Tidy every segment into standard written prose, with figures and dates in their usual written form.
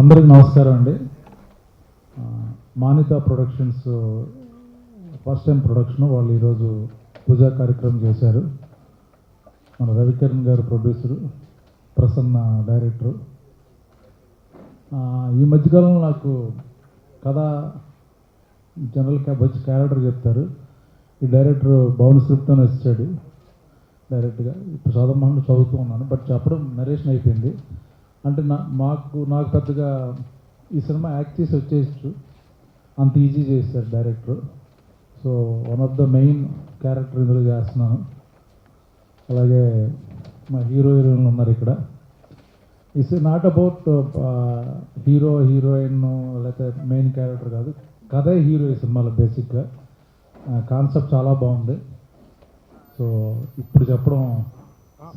అందరికి నమస్కారం అండి. మానితా ప్రొడక్షన్స్ ఫస్ట్ టైం ప్రొడక్షన్ వాళ్ళు ఈరోజు పూజా కార్యక్రమం చేశారు. మన రవికిరణ్ గారు ప్రొడ్యూసరు, ప్రసన్న డైరెక్టరు. ఈ మధ్యకాలంలో నాకు కథ జనరల్ వచ్చి క్యారెక్టర్ చెప్తారు. ఈ డైరెక్టర్ భవన్ స్క్రిప్ట్తో ఇచ్చాడు డైరెక్ట్గా. ఇప్పుడు చదవమని చదువుతూ ఉన్నాను, బట్ చెప్పడం నరేషన్ అయిపోయింది. అంటే నాకు పెద్దగా ఈ సినిమా యాక్ట్ చేసి వచ్చేయచ్చు, అంత ఈజీ చేశారు director. So one of the main character ఇందులో చేస్తున్నాను. అలాగే మా హీరోయిన్లు ఉన్నారు ఇక్కడ. It's not about hero heroine లేకపోతే మెయిన్ క్యారెక్టర్ కాదు, కథే హీరో ఈ సినిమాలో. బేసిక్గా కాన్సెప్ట్ చాలా బాగుంది. సో ఇప్పుడు చెప్పడం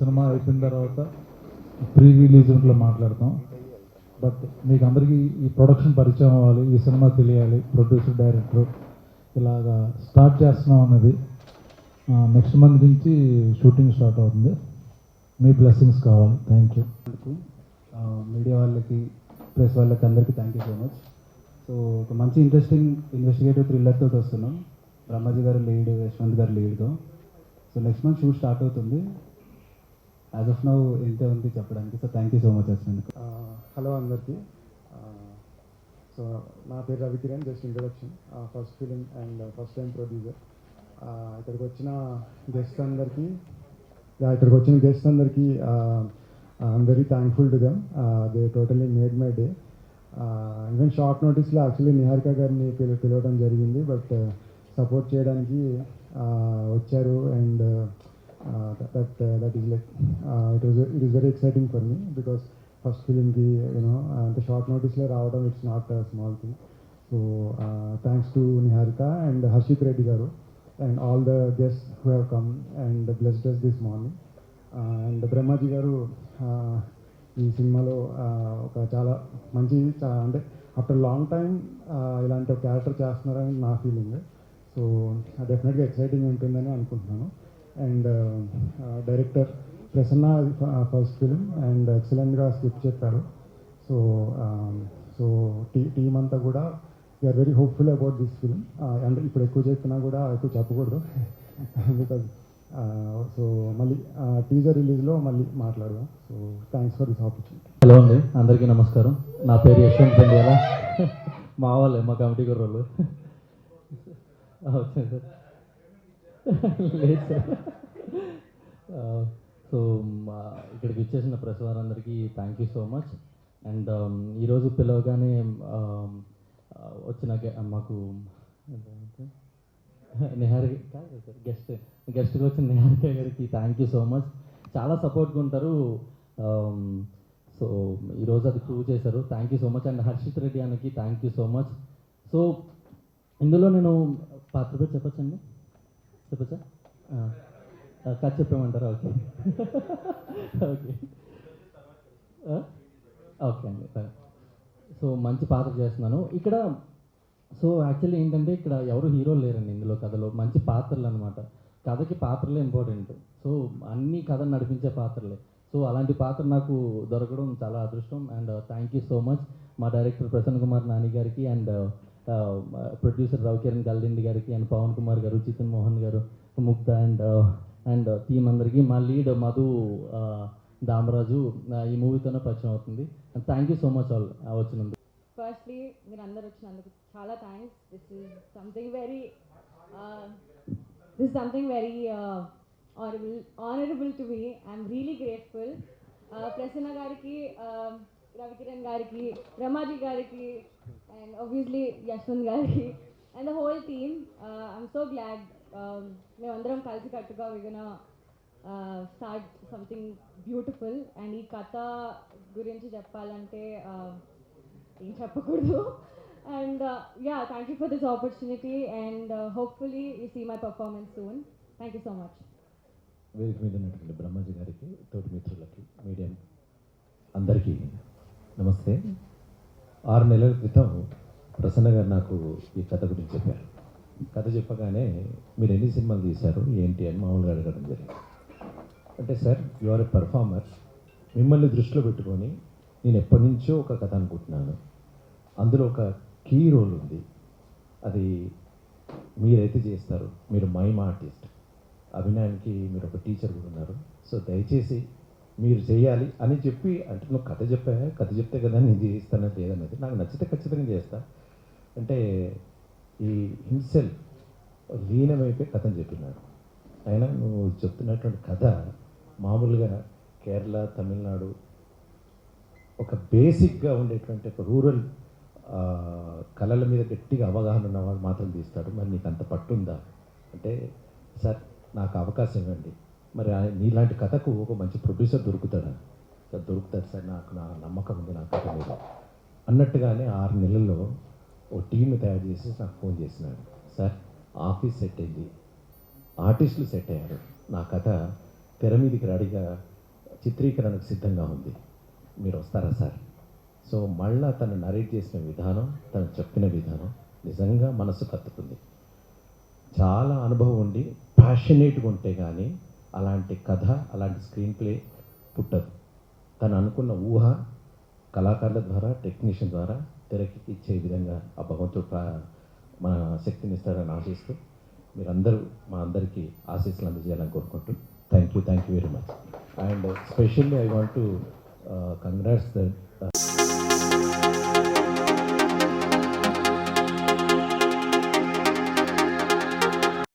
సినిమా అయిపోయిన తర్వాత ప్రీ రిలీజ్ ఇంట్లో మాట్లాడతాం. బట్ మీకు అందరికీ ఈ ప్రొడక్షన్ పరిచయం అవ్వాలి, ఈ సినిమా తెలియాలి, ప్రొడ్యూసర్ డైరెక్టర్ ఇలాగా స్టార్ట్ చేస్తున్నాం అన్నది. నెక్స్ట్ మంత్ నుంచి షూటింగ్ స్టార్ట్ అవుతుంది. మీ బ్లెస్సింగ్స్ కావాలి. Thank you. మీడియా వాళ్ళకి, ప్రెస్ వాళ్ళకి అందరికీ thank you so much. So ఒక మంచి ఇంట్రెస్టింగ్ ఇన్వెస్టిగేటివ్ థ్రిల్లర్ తోటి వస్తున్నాం. బ్రహ్మాజీ గారు లీడ్, యశ్వంత్ గారు లీడ్తో. So next month shoot start అవుతుంది. యాజ్ ఆఫ్ నౌ ఇంతే ఉంది చెప్పడానికి. So thank you so much Yashwant. Hello అందరికీ. సో నా పేరు Ravikiran. Just introduction. First film and first time producer. ఇక్కడికి వచ్చిన గెస్ట్ అందరికీ I am very thankful to them. They totally made my day. Even short నోటీస్లో యాక్చువల్లీ నిహారిక గారిని పిలవడం జరిగింది, బట్ సపోర్ట్ చేయడానికి వచ్చారు. And that is like it is very exciting for me because first film ki the short notice lo raavadam, it's not a small thing. So thanks to Niharika and Harshit Reddy garu and all the guests who have come and blessed us this morning. And Brahmaji garu ఈ సినిమాలో ఒక చాలా మంచి, అంటే after long time ఇలాంటి ఒక character చేస్తున్నారని నా ఫీలింగ్. సో డెఫినెట్గా ఎక్సైటింగ్ ఉంటుందని అనుకుంటున్నాను. And director Prasanna first film and ఎక్సలెంట్గా స్క్రిప్ట్ చెప్పారు. సో టీమ్ అంతా కూడా we're very hopeful about this film. అంటే ఇప్పుడు ఎక్కువ చెప్పినా కూడా ఎక్కువ చెప్పకూడదు బికాజ్ సో మళ్ళీ టీజర్ రిలీజ్లో మళ్ళీ మాట్లాడదాం. So thanks for this opportunity. Hello అండి, అందరికీ నమస్కారం. నా పేరు యశ్వంత్ పెండియాల. మా వాళ్ళే, మా కమిటీ కుర్రోళ్ళు. వచ్చాను సార్. లేదు సార్. సో ఇక్కడికి వచ్చేసిన ప్రెస్ వారందరికీ thank you so much. And ఈరోజు పిలవగానే వచ్చిన మాకు నిహారిక కాదు సార్, గెస్ట్గా వచ్చిన నిహారిక గారికి థ్యాంక్ యూ సో మచ్. చాలా సపోర్ట్గా ఉంటారు. సో ఈరోజు అది ప్రూవ్ చేశారు. Thank you so much. And Harshit Reddy అన్నకి thank you so much. So ఇందులో నేను పాత్ర పేరు చెప్పచ్చండి, చెప్పచ్చా? కథ చెప్పేమంటారా? ఓకే ఓకే ఓకే అండి. సో మంచి పాత్ర చేస్తున్నాను ఇక్కడ. సో యాక్చువల్లీ ఏంటంటే ఇక్కడ ఎవరు హీరోలు లేరండి ఇందులో. కథలో మంచి పాత్రలు అనమాట. కథకి పాత్రలే ఇంపార్టెంట్. సో అన్ని కథను నడిపించే పాత్రలే. సో అలాంటి పాత్ర నాకు దొరకడం చాలా అదృష్టం. And thank you so much మా డైరెక్టర్ ప్రసన్న కుమార్ నాని గారికి, అండ్ ప్రొడ్యూసర్ రవికిరణ్ గల్దిండి గారికి, అండ్ పవన్ కుమార్ గారు, చితన్ మోహన్ గారు, ముగ్ధ అండ్ టీమ్ అందరికీ. మా లీడ్ మధు దామరాజు ఈ మూవీతోనే పరిచయం అవుతుంది. And thank you so much all వచ్చినందుకు. ఫస్ట్లీ మీరు అందరు వచ్చినందుకు చాలా thanks. This is something very honourable to me. I'm really grateful. Prasanna గారికి, రవికిరణ్ గారికి, రమాజీ గారికి, అండ్ ఆబ్వియస్లీ యశ్వంత్ గారికి, and the whole team. I'm so glad మేమందరం కలిసి కట్టుగా we gonna start something beautiful. And ఈ కథ గురించి చెప్పాలంటే ఏం చెప్పకూడదు. అండ్ yeah, thank you for this opportunity and hopefully you see my performance soon. Thank you so much. వేదిక మీద ఉన్నటువంటి బ్రహ్మాజీ గారికి, తోటి మిత్రులకి, మీడియా అందరికీ నమస్తే. 6 నెలల క్రితం ప్రసన్న గారు నాకు ఈ కథ గురించి చెప్పారు. కథ చెప్పగానే మీరు ఎన్ని సినిమాలు తీశారు ఏంటి అని మామూలుగా అడగడం జరిగింది. అంటే sir, you are a performer, మిమ్మల్ని దృష్టిలో పెట్టుకొని నేను ఎప్పటి నుంచో ఒక కథ అనుకుంటున్నాను. అందులో ఒక కీ రోల్ ఉంది. అది మీరైతే చేస్తారు. మీరు మైమ్ ఆర్టిస్ట్, అభినయానికి మీరు ఒక టీచర్ కూడా ఉన్నారు. సో దయచేసి మీరు చేయాలి అని చెప్పి, అంటే నువ్వు కథ చెప్తే కదా నేను చేయిస్తానని లేదనేది, నాకు నచ్చితే ఖచ్చితంగా చేస్తా. అంటే ఈ హిమ్సెల్ఫ్ లీనమైపోయి కథని చెప్పినాడు. అయినా నువ్వు చెప్తున్నటువంటి కథ మామూలుగా కేరళ, తమిళనాడు ఒక బేసిక్గా ఉండేటువంటి ఒక రూరల్ కళల మీద గట్టిగా అవగాహన ఉన్నవాడు మాత్రం తీస్తాడు. మరి నీకు అంత పట్టుందా అంటే, సార్ నాకు అవకాశం ఇవ్వండి, మరి నీలాంటి కథకు ఒక మంచి ప్రొడ్యూసర్ దొరుకుతాడా? సార్ దొరుకుతాడు సార్, నాకు నా నమ్మకం ఉంది నా కథ మీద అన్నట్టుగానే 6 నెలల్లో ఓ టీంని తయారు చేసి నాకు ఫోన్ చేసినాడు. సార్ ఆఫీస్ సెట్ అయింది, ఆర్టిస్టులు సెట్ అయ్యారు, నా కథ తెర మీదకి రెడీగా చిత్రీకరణకు సిద్ధంగా ఉంది, మీరు వస్తారా సార్? సో మళ్ళా తను నరేట్ చేసిన విధానం, తను చెప్పిన విధానం నిజంగా మనసు కత్తుకుంది. చాలా అనుభవం ఉండి ప్యాషనేట్గా ఉంటే కానీ అలాంటి కథ, అలాంటి స్క్రీన్ ప్లే పుట్టదు. తను అనుకున్న ఊహ కళాకారుల ద్వారా, టెక్నీషియన్ ద్వారా తెరకి ఇచ్చే విధంగా ఆ భగవంతుడు మన శక్తిని ఇస్తారని ఆశిస్తూ, మీరందరూ మా అందరికీ ఆశీస్సులు అందజేయాలని కోరుకుంటూ thank you very much. And specially I want to congrats the